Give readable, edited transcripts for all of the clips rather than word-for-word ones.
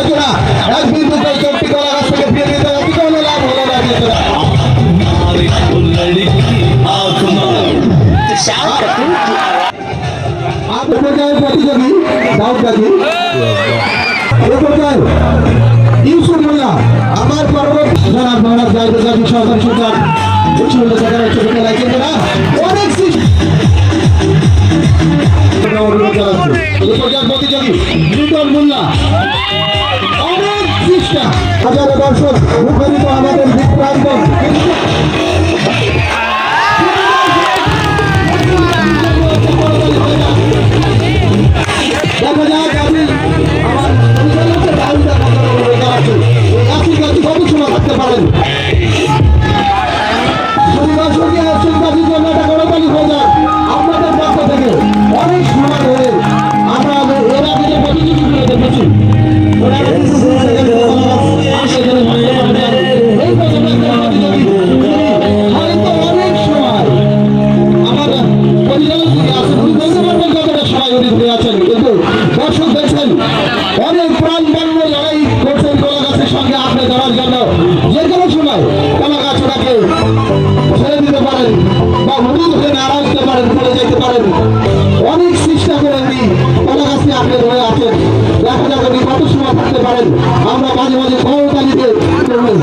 জোড়া এক বিন্দুতে চোখটি কলা গাছ থেকে ফিরে দিতে অতি কোনো লাভ হলো না জোড়া প্রতিযোগী দাউদগাজী ইউসুফ মোল্লা আমার পর্বত জনাব মহারাজ দাউদগাজী সরকারি সুলতান অনেক প্রতিযোগী লিটন মোল্লা অনেক চেষ্টা হাজারো দর্শক মুখরিত আমাদের বিক্রান্ত দেখা যাক আমি আমার কত সময় থাকতে পারেন আপনাদের পক্ষ থেকে অনেক সময় ধরে আমরা এরা থেকে প্রতিযোগীগুলো দেখেছি হয়তো অনেক সময় আমার সবাই ঘুরে আছেন কিন্তু দর্শক দেখছেন অনেক প্রাণবন্য লড়াই করছেন কলা গাছের সঙ্গে আপনি ধরার জন্য যে কোনো সময় কলা গাছ ওটাকে ছেড়ে দিতে পারেন বা হলুদ হয়ে নাড়া দিতে পারেন পড়ে যেতে পারেন অনেক চেষ্টা করে উনি কলা গাছে আপনি ধরে আছেন দেখা যাক উনি কত সময় থাকতে পারেন আমরা মাঝে মাঝে করতালিতে করবেন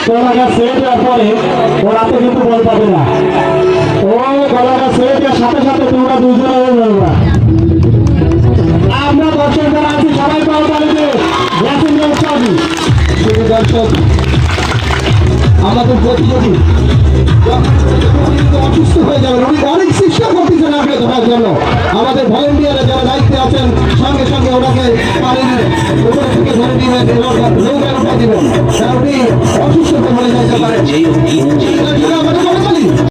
কলা গাছ ছেড়ে দেওয়ার পরে ওরা তো কিন্তু বল পাবে না ও কলা গাছ ছেড়ে দেওয়ার সাথে সাথে তোমরা দুজনে হয়ে যাবে না আমরা দর্শক যারা আছি সবাই করতালিতে দর্শক আমাদের প্রতিযোগী অসুস্থ হয়ে যাবেন উনি অনেক চেষ্টা করতেছেন আপনি ধরার জন্য আমাদের ভলেন্টিয়ারে যারা দায়িত্বে আছেন সঙ্গে সঙ্গে ওনাকে পানির উপরে থেকে ধরে দিবেন এবং নৌকায় উঠে দিবেন কারণ উনি অসুস্থ হয়ে যাইতে পারেন